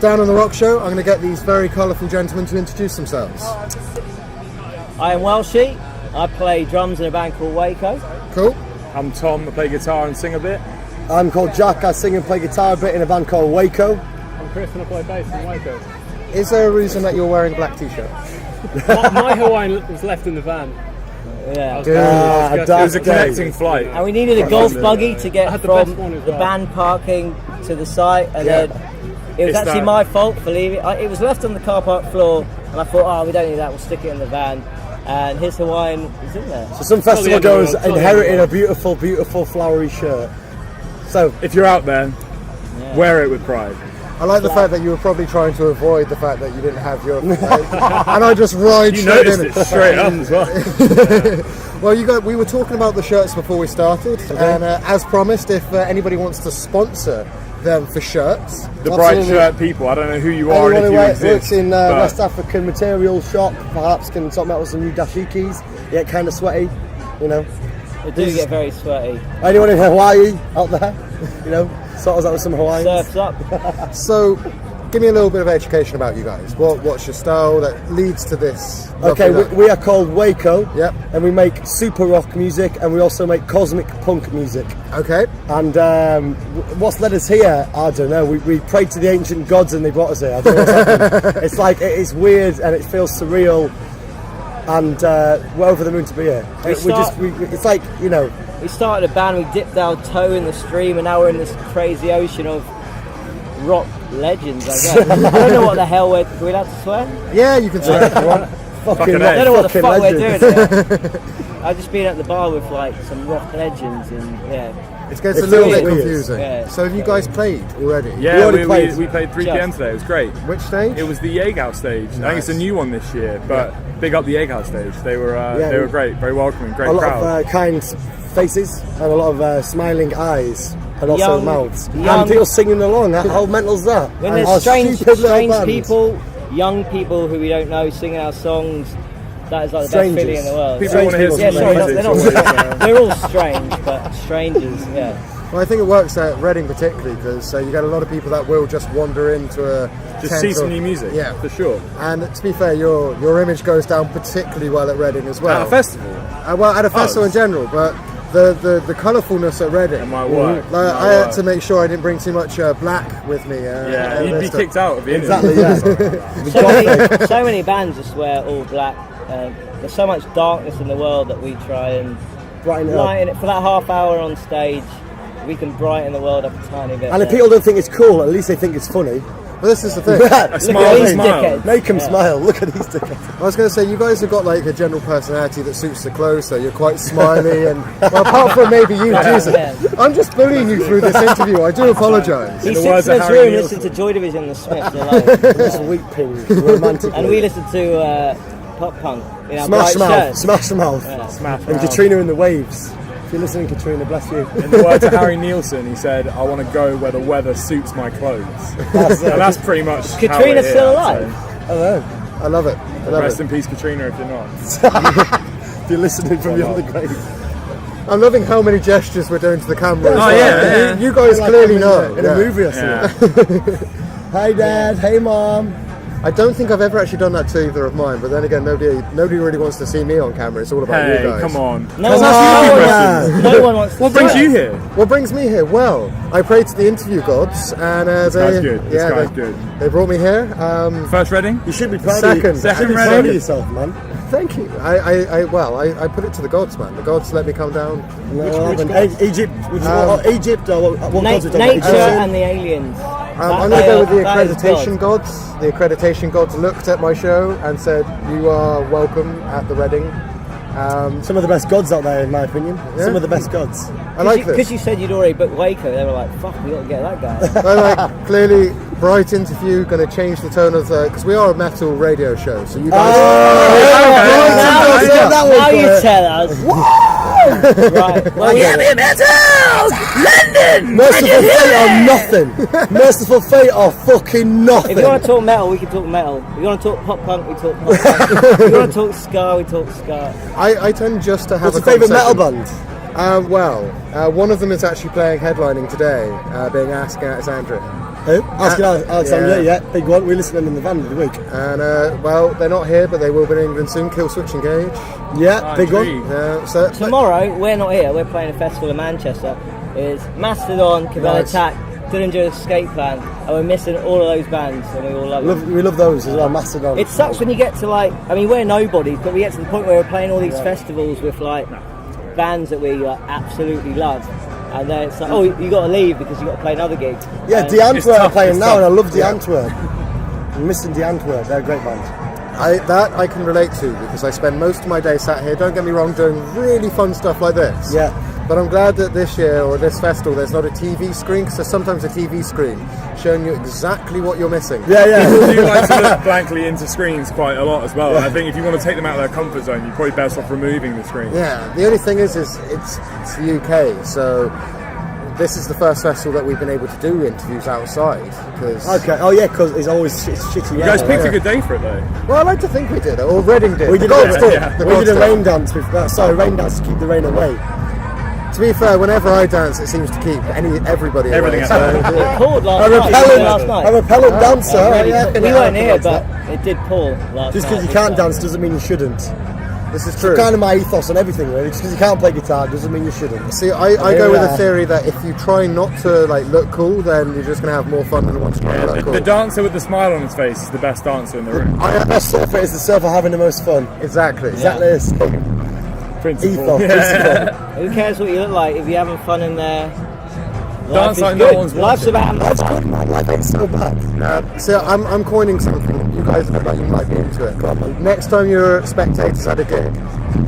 down on the Rock Show. I'm going to get these very colourful gentlemen to introduce themselves. I am Welshie. I play drums in a band called WACO. Cool. I'm Tom, I play guitar and sing a bit. I'm called Jack, I sing and play guitar a bit in a band called WACO. I'm Chris and I play bass in WACO. Is there a reason that you're wearing black t-shirt? my Hawaiian was left in the van. Yeah. It was a connecting flight. And we needed a golf buggy to get from the band parking to the site, and then it was actually my fault for leaving. It was left on the car park floor, and I thought, oh, we don't need that, we'll stick it in the van. And his Hawaiian is in there. So some festival goers inherited a beautiful, beautiful flowery shirt. So if you're out there, wear it with pride. I like the fact that you were probably trying to avoid the fact that you didn't have your... and I just ride straight in. You noticed it straight up as well. Well, we were talking about the shirts before we started, and as promised, if anybody wants to sponsor them for shirts... The bright shirt people, I don't know who you are and if you exist. Works in West African material shop, perhaps can sort out some new dashikis, get kind of sweaty, you know. They do get very sweaty. Anyone in Hawaii out there, you know, sort us out with some Hawaiians. Surfs up. So, give me a little bit of education about you guys. What's your style that leads to this? Okay, we are called WACO, yep, and we make super rock music, and we also make cosmic punk music. Okay. And what's led us here, I don't know. We prayed to the ancient gods and they brought us here. I don't know what's happened. It's like, it's weird and it feels surreal, and we're over the moon to be here. It's like, you know. We started a band, we dipped our toe in the stream, and now we're in this crazy ocean of rock legends, I guess. I don't know what the hell we're allowed to swear? Yeah, you can say if you want. I don't know what the fuck we're doing here. I've just been at the bar with like some rock legends, and it gets a little bit confusing. Yeah. So have you guys played already? Yeah, we played 3 p.m. today, it was great. Which stage? It was the Jaeghaus stage. Nice. I think it's a new one this year, but big up the Jaeghaus stage. They were great, very welcoming, great crowd. A lot of kind faces and a lot of smiling eyes. And also mouths. And people singing along. How mental's that? When there's strange people, young people who we don't know singing our songs, that is like the best feeling in the world. People want to hear some music. They're all strange, but strangers, yeah. Well, I think it works at Reading particularly because you get a lot of people that will just wander into a just see some new music, yeah, for sure. And to be fair, your image goes down particularly well at Reading as well. At a festival? Well, at a festival in general, but the colourfulness at Reading. It might work. I had to make sure I didn't bring too much black with me. You'd be kicked out of the Exactly, yeah. So many bands just wear all black. There's so much darkness in the world that we try and brighten it for that half hour on stage. We can brighten the world up a tiny bit. And if people don't think it's cool, at least they think it's funny. Well, this is the thing. Smile. Make them smile. Look at these dickheads. I was going to say, you guys have got like a general personality that suits the clothes, so you're quite smiley, and well, apart from maybe you, Jesus, I'm just bullying you through this interview. I do apologise. He sits in his room, listens to Joy Division and the Smiths alone. Just weeping, romantic. And we listen to pop punk. Smash Mouth, and Katrina and the Waves. If you're listening, Katrina, bless you. In the words of Harry Nielsen, he said, "I want to go where the weather suits my clothes." That's pretty much. Katrina's still alive. I love it. Rest in peace, Katrina, if you're not. If you're listening from beyond the grave. I'm loving how many gestures we're doing to the camera. Oh yeah. You guys clearly know. In a movie or something. Hey Dad, hey Mom. I don't think I've ever actually done that to either of mine, but then again, nobody really wants to see me on camera. It's all about you guys. Come on. No one wants to. What brings you here? What brings me here? Well, I prayed to the interview gods, and this guy's good. This guy's good. They brought me here. First Reading? You should be proud Second. of Second proud of yourself, man. Thank you. I put it to the gods, man. The gods let me come down. Egypt. Egypt or what gods are Nature and the aliens. I'm going to go with the accreditation gods. The accreditation gods looked at my show and said, "You are welcome at the Reading." Some of the best gods out there, in my opinion. Yeah? Some of the best gods. I like this. Because you said you'd already booked Waco, they were like, "Fuck, we got to get that guy." They're like, clearly, bright interview, going to change the tone of the... Because we are a metal radio show, so you guys... Now you tell us. Right. Well, Miami Metals! London! Merciful Fate or nothing. Merciful Fate or fucking nothing. If you want to talk metal, we can talk metal. If you want to talk pop punk, we talk pop punk. If you want to talk ska, we talk ska. I tend just to have What's your favourite metal band? One of them is actually headlining today, being Ask Andrew. Who? Alexander, yeah, big one. We listened to them in the van the week. And well, they're not here, but they will be in England soon. Kill Switch Engage. Yeah, big one. So Tomorrow, we're not here, we're playing a festival in Manchester. It's Mastodon, Cabell Nice. Attack, Dillinger Escape Plan, and we're missing all of those bands, and we all love them. We love those as well, Mastodon. It sucks when you get to we're nobodies, but we get to the point where we're playing all these festivals with bands that we absolutely love. And then it's like, oh, you got to leave because you got to play another gig. Yeah, And the Antwerp are playing now, tough. and I love the Antwerp. I'm missing the Antwerp. They're a great band. I can relate to, because I spend most of my day sat here, don't get me wrong, doing really fun stuff like this. Yeah. But I'm glad that this year, or this festival, there's not a TV screen, because there's sometimes a TV screen showing you exactly what you're missing. Yeah. People do like to look blankly into screens quite a lot as well. And I think if you want to take them out of their comfort zone, you're probably best off removing the screen. Yeah, the only thing is it's the UK, so this is the first festival that we've been able to do interviews outside. Okay. Oh yeah, because it's always shitty. You guys picked a good day for it though. Well, I like to think we did, or Reading did. We did, The Gods did. yeah. The we Gods did a rain dance. Rain dance to keep the rain away. To be fair, whenever I dance, it seems to keep everybody Everything away. away. So, it poured last A night. repellent, a repellent dancer. We weren't here, but it did pour last night. Just because you can't dance doesn't mean you shouldn't. this is true. Kind of my ethos on everything, really. Just because you can't play guitar doesn't mean you shouldn't. See, I go with the theory that if you try not to look cool, then you're just going to have more fun than the one to try to look cool. The dancer with the smile on his face is the best dancer in the room. The surfer is the surfer having the most fun. Exactly. Exactly this. Principle. Ethos. Yeah. Who cares what you look like if you're having fun in there? Dance Life like is no good. one's Life's watching. about That's good, man. Life ain't so bad. So I'm coining something. You guys look like you might be into it. Next time you're spectators at a gig,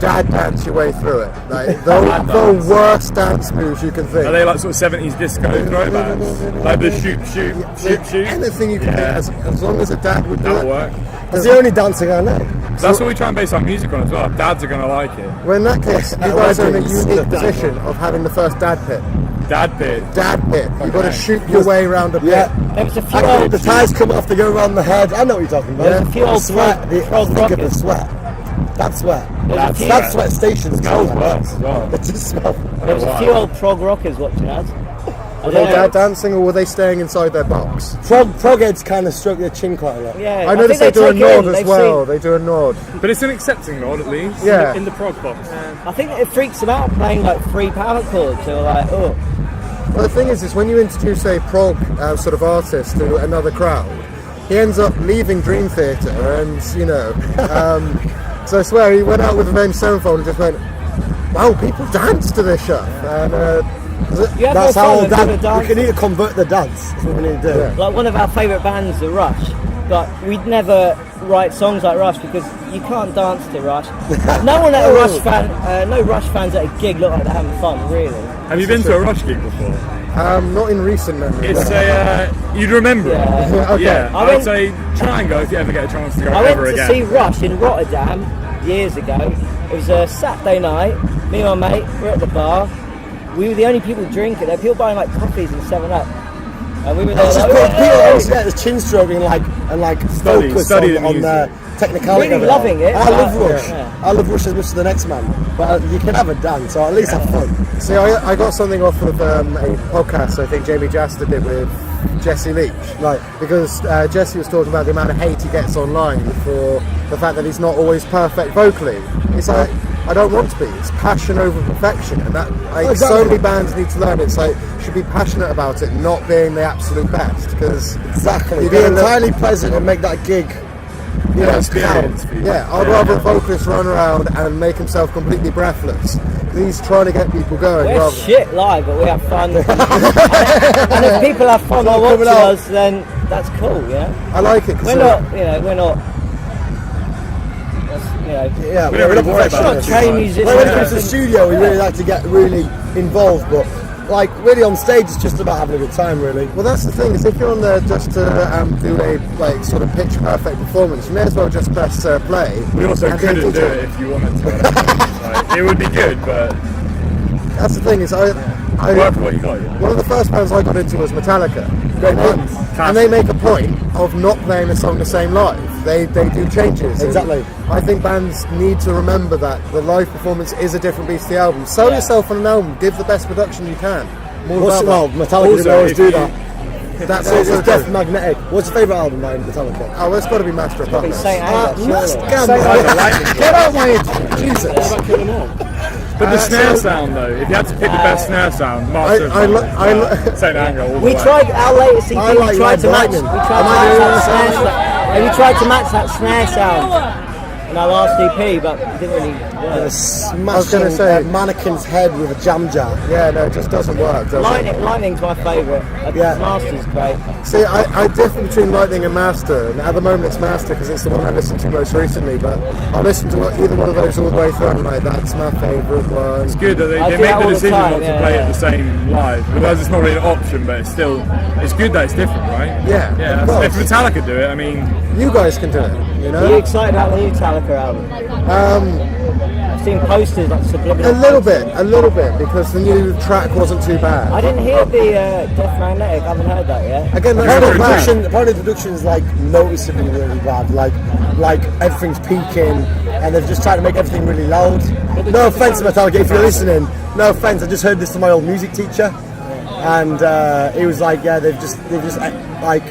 dad dance your way through it. Like the worst dance moves you can think. Are they like sort of 70s disco throw bands? Like the shoot. Anything you can think, as long as a dad would do That'll it. work. It's the only dancing I know. That's what we try and base our music on as well. Dads are going to like it. Well, in that case, you guys are in a unique position of having the first dad pit. Dad bid. Dad pit. You've got to shoot your way around a pit. Yeah. There was a few old The ties come off, they go around the head. I know what you're talking about. There's a few old sweat. prog Think of the rockers. sweat. That sweat. There's a few- That sweat stations. Smells like worse that. as well. It just smells. There was a few old prog rockers watching us. Were they dad dancing, or were they staying inside their box? Prog heads kind of stroke their chin quite a lot. Yeah, I noticed they think do a take it nod in. as They've well. seen- They do a nod. But it's an accepting nod at least. Yeah. In the prog box. I think it freaks them out playing like free power chords. They're like, oh, Well, the thing is when you introduce a prog sort of artist to another crowd, he ends up leaving Dream Theater, and so I swear he went out with Avenged Sevenfold and just went, "Wow, people dance to this shit." And you have That's more how fun than doing a we dance. need to convert the dance. That's what we need to do. Yeah. Like one of our favourite bands, The Rush, but we'd never write songs like Rush because you can't dance to Rush. No one at a Rush fan, no Rush fans at a gig look like they're having fun, really. Have you been to a Rush gig before? not in recent memory. It's a you'd remember it. Yeah. Okay. Yeah, I I went- would say try and go if you ever get a chance to go I went ever to again. see Rush in Rotterdam years ago. It was a Saturday night. Me and my mate were at the bar. We were the only people drinking. There were people buying like coffees and 7-Up. And we were there It's just like, good. People "Hey!" always get the chin stroking and focus study the on the technicality. Really of it. loving it, I love but- Rush. Yeah. I love Rush as much as the next man. But you can have a dance, or at least have fun. See, I got something off of a podcast I think Jamie Jaster did with Jesse Leach. Right. Because Jesse was talking about the amount of hate he gets online for the fact that he's not always perfect vocally. It's like, I don't want to be. It's passion over perfection. And that Exactly. so many bands need to learn. It's like, you should be passionate about it, not being the absolute best. Because Exactly. You Be get a entirely present and make that gig. You know, experience count. for you. yeah, I'd rather a vocalist run around and make himself completely breathless. He's trying to get people going. We're rather shit live, but we have fun. and if people have fun while Coming watching out. us, then that's cool, yeah? I like it. 'Cause We're not, we're not, that's, Yeah, We don't really worry about not it. trained musicians. When it comes to the studio, we really like to get really involved, but like really on stage, it's just about having a good time, really. Well, that's the thing, is if you're on there just to do a sort of pitch perfect performance, you may as well just press play. We also and couldn't then do it if you wanted to. Like, it would be good, but That's the thing, is work for what you got. one of the first bands I got into was Metallica. Great band. And they make a point of not playing the song the same live. They do changes. And Exactly. I think bands need to remember that the live performance is a different beast to the album. Sell Yeah. yourself on an album, give the best production you can. More Well, about that. Metallica didn't always if do you- that. That's So it's also Death true. Magnetic. What's your favourite album by Metallica? Oh, it's got to be Master of Probably Puppets. Saint Anger. Master surely. Get out my Jesus. What about Kill 'Em All? But the snare sound though, if you had to pick the best snare sound, Master of Puppets, Saint Anger all the We way. tried our latest EP. I like We tried to match. Lightning. We tried to match that snare sound. And we tried to match that snare sound in our last EP, but it didn't really work. Smashing say- a mannequin's head with a jam jar. Yeah, no, it just doesn't work, does it? Lightning's my favourite. Yeah. Master's great. See, I differ between Lightning and Master, and at the moment it's Master because it's the one I listened to most recently, but I listened to either one of those all the way through, and like, that's my favourite one. It's good that I they do make that the all the decision time, not to yeah, play yeah. it the same live. Because it's not really an option, but it's good that it's different, right? Yeah, Yeah. of course. If Metallica do it, I mean, You guys can do it, you Are you know? excited about the new Metallica album? I've seen posters like subliminal. A little bit, because the new track wasn't too bad. I didn't hear the Death Magnetic. I haven't heard that yet. Again, that's Apparently not bad. the production's like noticeably really bad. Like everything's peaking, and they've just tried to make everything really loud. No offense to Metallica, if you're listening. No offense. I just heard this from my old music teacher, and he was like, yeah, they've just like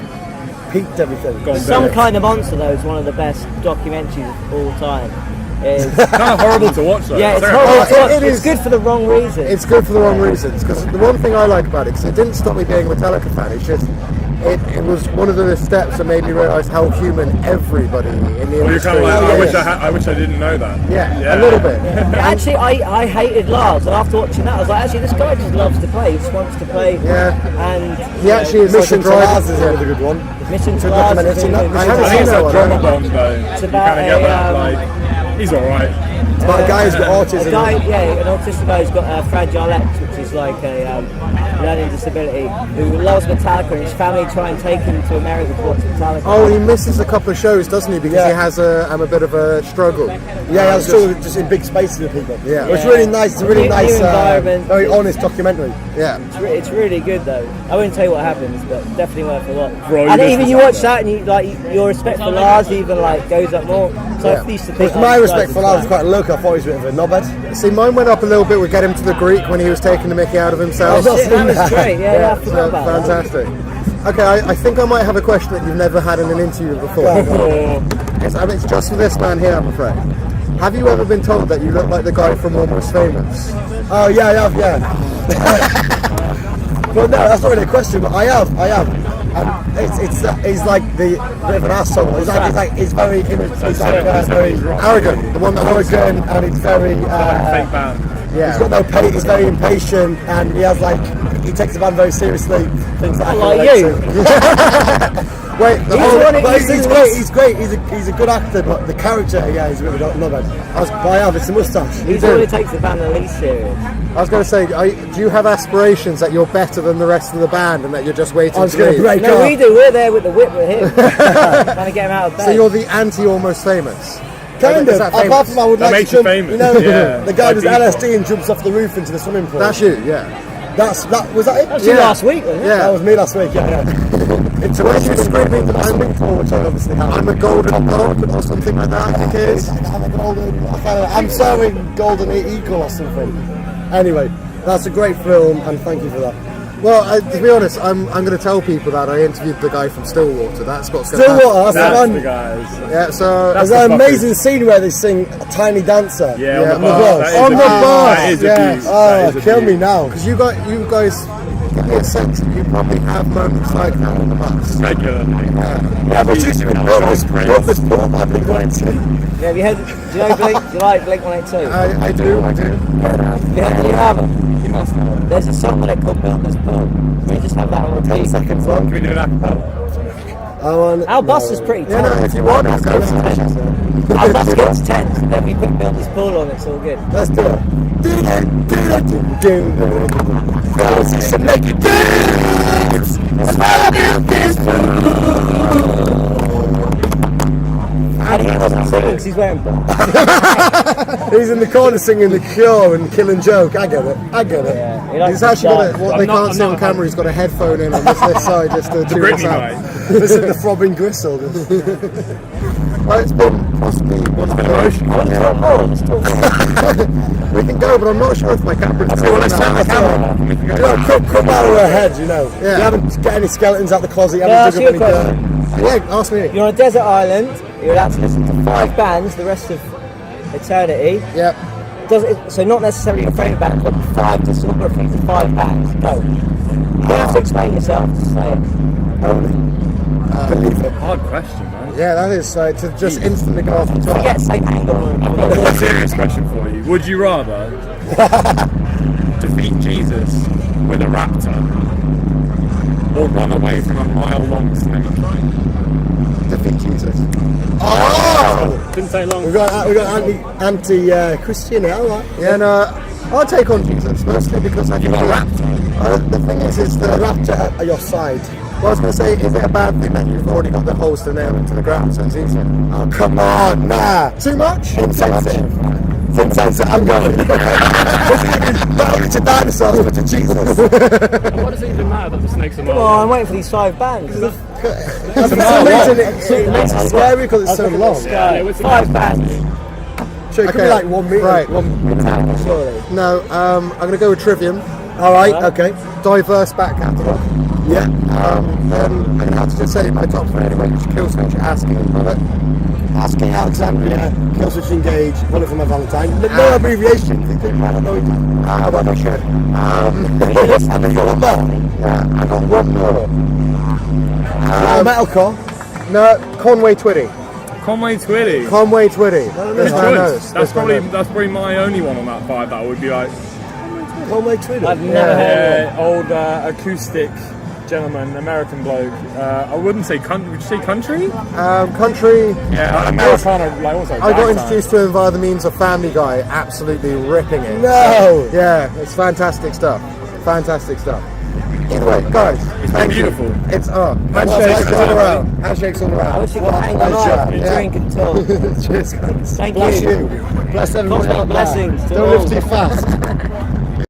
peaked everything. Some Kind of Monster, though, is one of the best documentaries of all time. It's, kind of horrible to watch though. yeah, it's terrible. horrible. to watch. it It's is- good for the wrong reason. It's good for the wrong reasons, because the one thing I like about it, because it didn't stop me being a Metallica fan, it's just, it was one of the steps that made me realise how human everybody in the Well, you're industry kind of like, is. I wish I didn't know that. Yeah, a little bit. Actually, I hated Lars, and after watching that, I was like, actually, this guy just loves to play. He just wants to play. Yeah. And He actually is Mission like a to driver. Mars is another good one. Mission to document Lars. it, isn't it? I haven't I seen think it's that that one. drummer bomb though. It's You about kind of get a, that, like, he's alright. It's about a guy who's got autism. A guy, yeah, an autistic guy who's got Fragile X, which is like a learning disability, who loves Metallica, and his family try and take him to America to watch Metallica. Oh, he misses a couple of shows, doesn't he? Because Yeah. he has a bit of a struggle. Yeah, that's true. Just in big spaces with people. Yeah. It's really nice. It's a really New nice, environment. very honest documentary. Yeah. It's really good though. I wouldn't tell you what happens, but definitely worth a watch. Bro, And you even missed you this watch that, and you like your respect for Lars even like goes up more. So Yeah. I used to think Because oh, my this respect guy's for a Lars is fan. quite low. I thought he was a bit of a knobhead. See, mine went up a little bit with Get Him to the Greek when he was taking the mickey out of himself. Oh, Shit, that was great. Yeah, I forgot about that. Fantastic. Okay, I think I might have a question that you've never had in an interview before. It's just for this man here, I'm afraid. Have you ever been told that you look like the guy from Almost Famous? Oh yeah, I have, yeah. But no, that's not really a question. But I have. He's like the bit of an asshole. He's very Arrogant, the one that always arrogant, and he's very. Fake band. Yeah. He's got no pay. He's very impatient, and he has he takes the band very seriously. Things that I can Like relate you. to. Wait, He's great. He's great. He's a good actor, but the character, yeah, he's really not bad. But I have. It's a moustache. He's the one who takes the band the least serious. I was going to say, do you have aspirations that you're better than the rest of the band and that you're just waiting I was to going leave? to break No, off. we do. We're there with the whip with him, trying to get him out of bed. So you're the anti-Almost Famous? Kind Is of. that Apart famous? from I would That like makes to you jump. famous, You know, yeah. the guy Like does people. LSD and jumps off the roof into the swimming pool. That's you, yeah. Was that it? That was you last week, wasn't it? Yeah. That was me last week. Yeah. So when you're screaming, I'm a golden dog or something like that, I think it is. I'm serving golden eagle or something. Anyway, that's a great film, and thank you for that. Well, to be honest, I'm going to tell people that I interviewed the guy from Stillwater. That's what's going to happen. Stillwater, that's the That's one. the guys. Yeah, so That's There's the an fuckers. amazing scene where they sing a Tiny Dancer. Yeah, Yeah, on the on the bus. bus. That is On the abuse. bus, That is yes. abuse. That Oh, is kill me abuse. now. because you guys give me a sense that you probably have moments like that on the bus. Regularly. Yeah, but you built this pool I've been going to. Yeah, have you heard? Do you know Blink? Do you like Blink 182? I do. Yeah, do you have them? You must know. There's a song on it called Build This Pool. We just have that on repeat. 10 seconds long. Can we do an acapella? Our bus is pretty Yeah, tight. no, if you want, I'll go for it. Our bus gets tense, and then we put Build This Pool on, it's all good. Let's do it. Should make it dance. And he wasn't singing because he's wearing He's in the corner singing The Cure and Killing Joke. I get it. He likes He's to actually got dance. what they can't see on camera. He's got a headphone in on this side just to tune us Britney out. night. Listen to the throbbing gristle. Well, it's been possibly one of the We can go, but I'm not sure if my camera's still on. Come out of her head, you know. Yeah. You haven't got any skeletons out the closet, you Can I haven't ask dug you up a any dirt. question? Yeah, ask me. You're on a desert island. You're allowed to listen to 5 bands the rest of eternity. Yep. So not necessarily your favourite band, but 5 discographies of 5 bands. Go. You have to explain yourself. Just say it. Believe it. Hard question, man. Yeah, that is to just instantly go off the top. Forget Saint Anger. I've got a more serious question for you. Would you rather defeat Jesus with a raptor or run away from a mile-long snake? Defeat Jesus. Didn't take long. We got anti-Christian now, right? Yeah, no, I'll take on Jesus, mostly because I think the thing is the Raptor at your side. Well, I was going to say, is it a bad thing that you've already got the holes to nail into the ground, so it's easier? Oh, come on, nah. Too much? Insensitive. It's insensitive. I'm going. Not only to dinosaurs, but to Jesus. What does it even matter that the snakes are Come mile on, I'm long? waiting for these 5 bands. For some reason, it makes it scary because it's so long. Yeah, what's the 5 bands. So it could be like 1 metre. Right. Surely. No, I'm going to go with Trivium. All right, okay. Diverse back catalogue. Yeah. Then I'm going to have to just say my top 3 anyway, which kills me, asking about it. Asking Alexandria, Killswitch Engage, One for My Valentine. No abbreviation. I don't know. But I should. And then you got one more. Yeah, I got one more. Metalcore. No, Conway Twitty. Conway Twitty. Conway Twitty. Good This man knows. choice. That's probably my only one on that 5 that would be like Conway Twitty. I've never heard of old acoustic gentleman, American bloke. I wouldn't say country. Would you say country? Country. Yeah, Americana, like also. I got introduced to him via the means of Family Guy, absolutely ripping it. No. Yeah, it's fantastic stuff. Fantastic stuff. Either way, guys, It's been beautiful. it's handshakes all around. Handshakes all I around. wish you could hang on Yeah. and drink and talk. Cheers, guys. Thank Bless you. you. Bless everyone. Cosmic blessings to Don't all. live too fast.